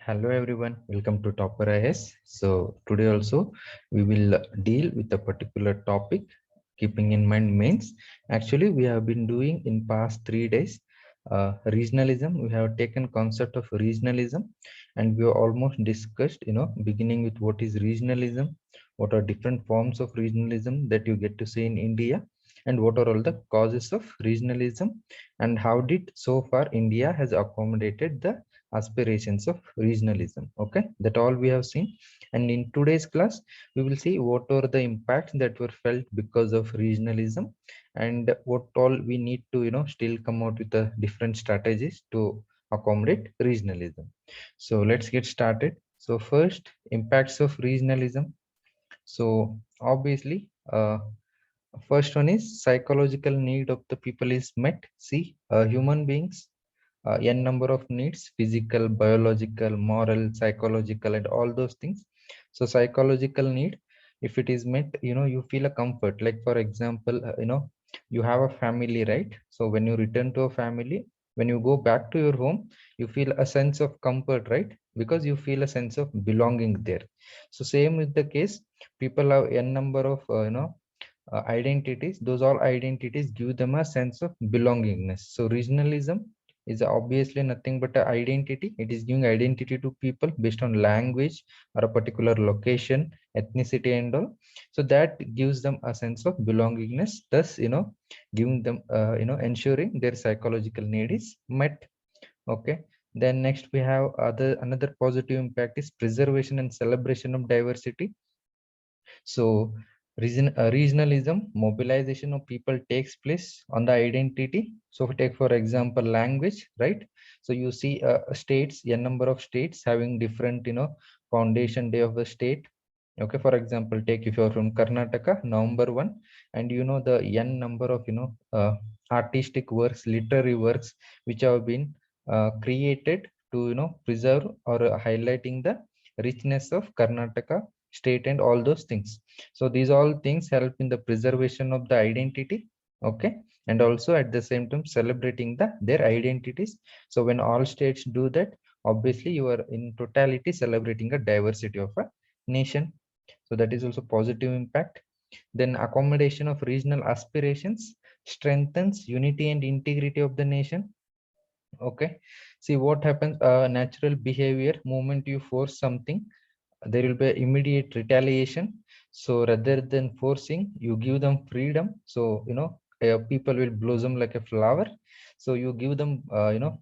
Hello everyone, welcome to Topper IS. So today also we will deal with a particular topic, keeping in mind mains. Actually, we have been doing in past 3 days regionalism. We have taken concept of regionalism, and we have almost discussed, beginning with what is regionalism, what are different forms of regionalism that you get to see in India, and what are all the causes of regionalism, and how did so far India has accommodated the aspirations of regionalism. Okay, that all we have seen, and in today's class we will see what are the impacts that were felt because of regionalism, and what all we need to still come out with the different strategies to accommodate regionalism. So let's get started. So first, impacts of regionalism. So obviously, first one is psychological need of the people is met. See, human beings, n number of needs: physical, biological, moral, psychological, and all those things. So psychological need, if it is met, you feel a comfort. Like for example, you have a family, right? So when you return to a family, when you go back to your home, you feel a sense of comfort, right? Because you feel a sense of belonging there. So same with the case, people have n number of identities. Those all identities give them a sense of belongingness. So regionalism is obviously nothing but an identity. It is giving identity to people based on language or a particular location, ethnicity, and all. So that gives them a sense of belongingness, thus giving them ensuring their psychological need is met. Okay, then next we have another positive impact is preservation and celebration of diversity. So regionalism, mobilization of people takes place on the identity. So take for example language, right? So you see states, a number of states having different, foundation day of the state. Okay, for example, take if you're from Karnataka, November 1, and the n number of artistic works, literary works which have been created to preserve or highlighting the richness of Karnataka state and all those things. So these all things help in the preservation of the identity. Okay, and also at the same time celebrating their identities. So when all states do that, obviously you are in totality celebrating a diversity of a nation. So that is also positive impact. Then accommodation of regional aspirations strengthens unity and integrity of the nation. Okay, see what happens, natural behavior, moment you force something, there will be immediate retaliation. So rather than forcing, you give them freedom. So people will blossom like a flower. So you give them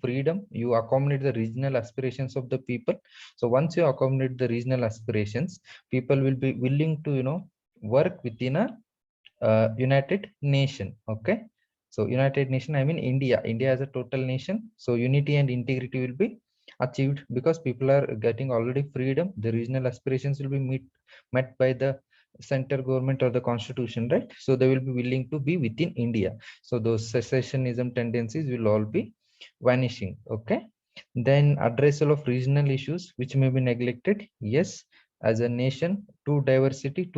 freedom, you accommodate the regional aspirations of the people. So once you accommodate the regional aspirations, people will be willing to work within a United Nation. Okay, so United Nation, I mean India as a total nation. So unity and integrity will be achieved because people are getting already freedom. The regional aspirations will be met by the center government or the constitution, right? So they will be willing to be within India. So those secessionism tendencies will all be vanishing. Okay, then addressal of regional issues which may be neglected. Yes, as a nation, too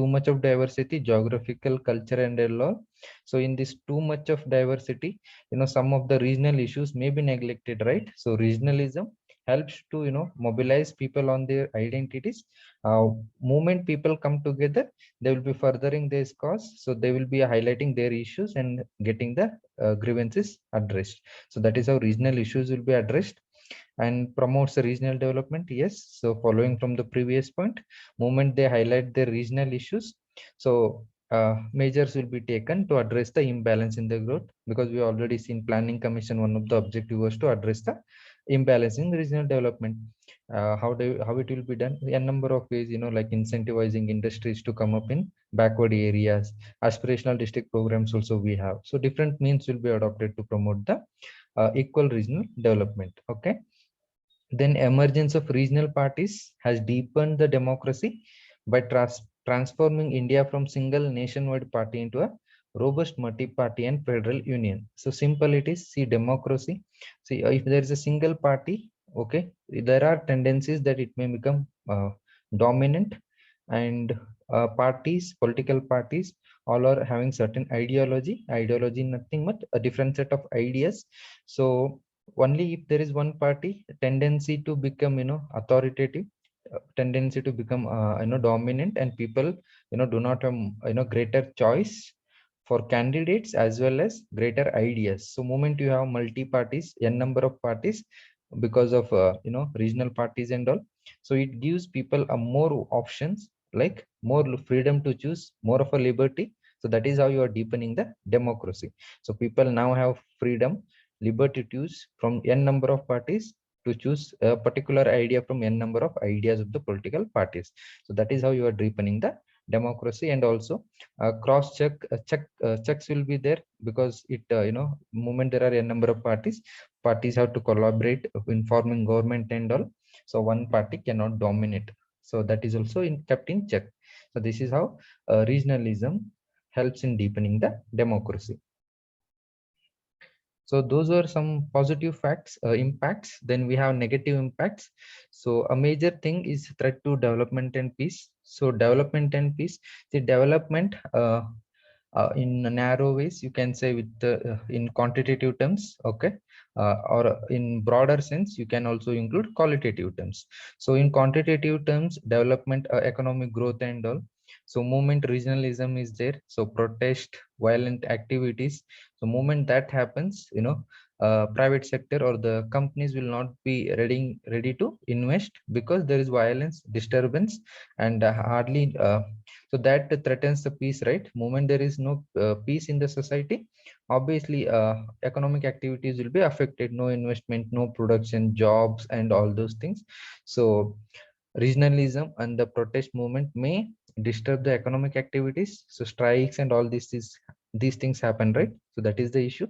much of diversity, geographical, culture, and all. So in this too much of diversity, some of the regional issues may be neglected, right? So regionalism helps to mobilize people on their identities. Moment people come together, they will be furthering this cause. So they will be highlighting their issues and getting the grievances addressed. So that is how regional issues will be addressed. And promotes the regional development. Yes, so following from the previous point, moment they highlight their regional issues, so measures will be taken to address the imbalance in the growth, because we already seen planning commission, one of the objective was to address the imbalance in regional development. How it will be done? A number of ways, like incentivizing industries to come up in backward areas, aspirational district programs also we have. So different means will be adopted to promote the equal regional development. Okay, then emergence of regional parties has deepened the democracy by transforming India from single nationwide party into a robust multi-party and federal union. So simple it is. See, democracy. See, if there is a single party, okay, there are tendencies that it may become dominant, and political parties, all are having certain ideology. Ideology, nothing but a different set of ideas. So only if there is one party tendency to become authoritative, tendency to become dominant, and people do not have greater choice for candidates as well as greater ideas. So moment you have multi parties, n number of parties, because of regional parties and all, so it gives people a more options, like more freedom to choose, more of a liberty. So that is how you are deepening the democracy. So people now have freedom, liberty to choose from n number of parties, to choose a particular idea from n number of ideas of the political parties. So that is how you are deepening the democracy. And also cross checks will be there, because it moment there are a number of parties have to collaborate in forming government and all. So one party cannot dominate. So that is also kept in check. So this is how regionalism helps in deepening the democracy. So those were some positive impacts. Then we have negative impacts. So a major thing is threat to development and peace. So development and peace, the development in narrow ways, you can say with in quantitative terms, okay, or in broader sense, you can also include qualitative terms. So in quantitative terms, development, economic growth and all. So movement regionalism is there. So protest, violent activities. So moment that happens, private sector or the companies will not be ready to invest, because there is violence, disturbance, and hardly so that threatens the peace, right? Moment there is no peace in the society, obviously economic activities will be affected, no investment, no production, jobs and all those things. So regionalism and the protest movement may disturb the economic activities. So strikes and all these things happen, right? So that is the issue.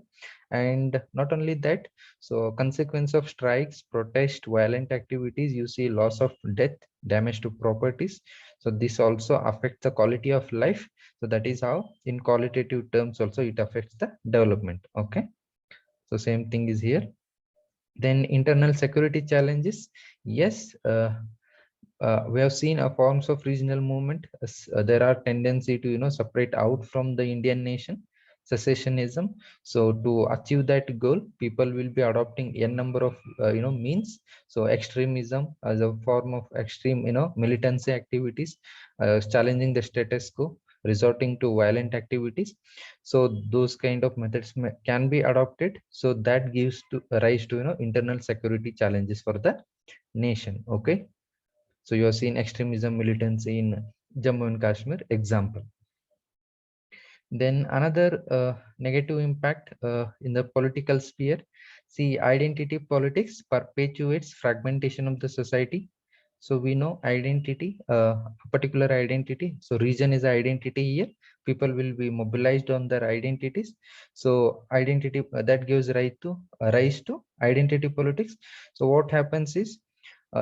And not only that, so consequence of strikes, protest, violent activities, you see loss of death, damage to properties. So this also affects the quality of life. So that is how in qualitative terms also it affects the development. Okay, so same thing is here. Then internal security challenges. Yes, we have seen a forms of regional movement. There are tendency to separate out from the Indian nation, secessionism. So to achieve that goal, people will be adopting n number of means. So extremism as a form of extreme militancy activities, challenging the status quo, resorting to violent activities. So those kind of methods can be adopted. So that gives to rise to internal security challenges for the nation. Okay, so you are seeing extremism, militancy in Jammu and Kashmir example. Then another negative impact in the political sphere. See, identity politics perpetuates fragmentation of the society. So we know identity, a particular identity. So region is identity here. People will be mobilized on their identities. So identity that gives rise to identity politics. So what happens is,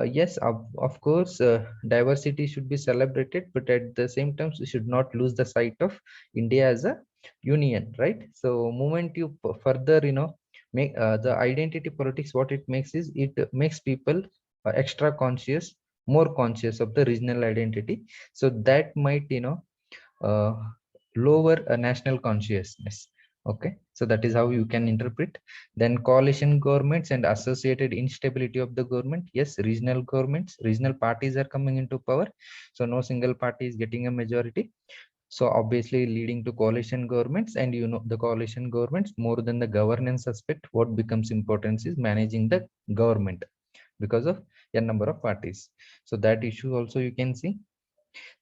yes, of course, diversity should be celebrated, but at the same time, we should not lose the sight of India as a union, right? So, moment you further, make the identity politics, what it makes is it makes people extra conscious, more conscious of the regional identity. So that might, uh, lower a national consciousness. Okay, so that is how you can interpret. Then coalition governments and associated instability of the government. Yes, regional parties are coming into power, so no single party is getting a majority. So obviously leading to coalition governments, and the coalition governments, more than the governance aspect, what becomes important is managing the government, because of a number of parties. So that issue also you can see.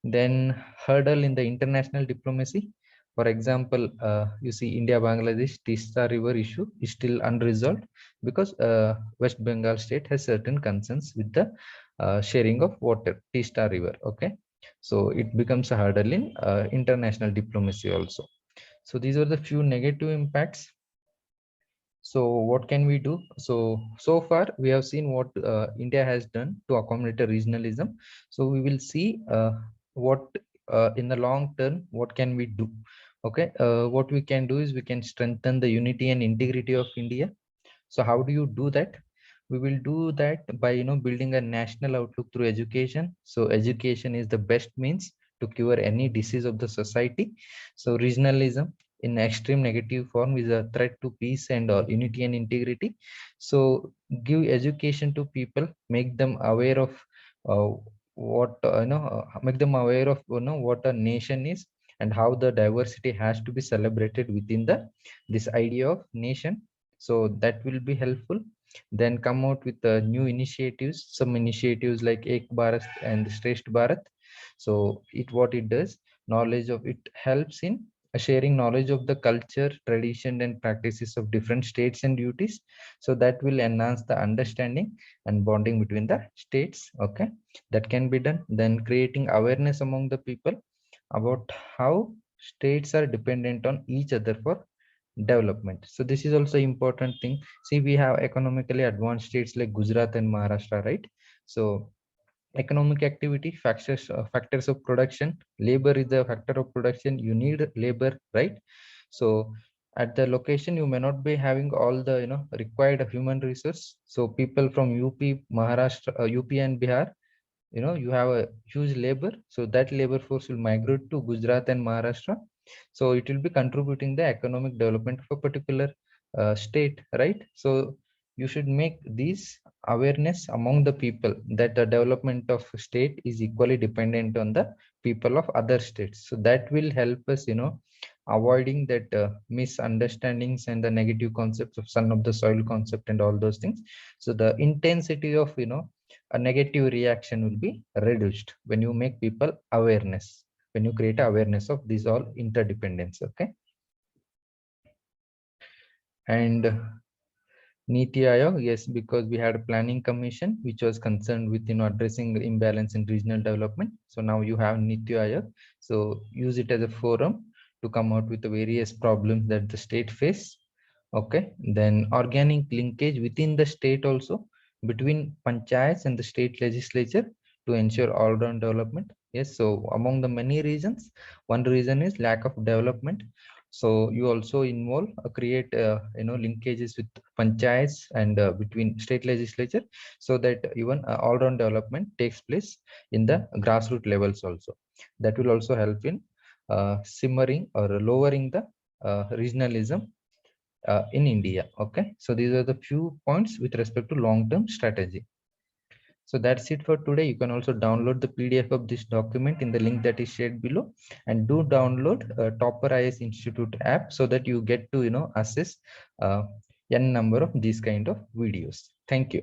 Then hurdle in the international diplomacy. For example, you see India-Bangladesh Tista River issue is still unresolved, because West Bengal state has certain concerns with the sharing of water, Tista River. Okay, so it becomes a hurdle in international diplomacy also. So these are the few negative impacts. So what can we do? So far we have seen what India has done to accommodate a regionalism. So we will see what in the long term, what can we do? Okay, what we can do is we can strengthen the unity and integrity of India. So how do you do that? We will do that by building a national outlook through education. So education is the best means to cure any disease of the society. So regionalism, in extreme negative form is a threat to peace and unity and integrity. So give education to people, make them aware of uh, make them aware of what a nation is and how the diversity has to be celebrated within the this idea of nation. So that will be helpful. Then come out with new initiatives, some initiatives like Ek Bharat and Shresth Bharat. So it what it does, knowledge of it helps in sharing knowledge of the culture, tradition, and practices of different states and duties. So that will enhance the understanding and bonding between the states. Okay, that can be done. Then creating awareness among the people about how states are dependent on each other for development. So this is also important thing. See, we have economically advanced states like Gujarat and Maharashtra, right? So economic activity, factors of production, labor is the factor of production, you need labor, right? So at the location you may not be having all the required human resource. So people from Maharashtra, UP and Bihar, you have a huge labor, so that labor force will migrate to Gujarat and Maharashtra. So it will be contributing the economic development of a particular state, right? So you should make these awareness among the people that the development of state is equally dependent on the people of other states. So that will help us avoiding that misunderstandings and the negative concepts of son of the soil concept and all those things. So the intensity of a negative reaction will be reduced when you make people awareness, when you create awareness of these all interdependence. Okay. And Niti Aayog, yes, because we had a planning commission which was concerned with addressing the imbalance in regional development. So now you have Niti Aayog. So use it as a forum to come out with the various problems that the state face. Okay, then organic linkage within the state also, between panchayats and the state legislature, to ensure all-round development. Yes, so among the many reasons, one reason is lack of development. So you also involve create linkages with panchayats and between state legislature, so that even all-round development takes place in the grassroots levels also. That will also help in simmering or lowering the regionalism in India. Okay, so these are the few points with respect to long-term strategy. So that's it for today. You can also download the PDF of this document in the link that is shared below, and do download Topper IAS Institute app so that you get to assess n number of these kind of videos. Thank you.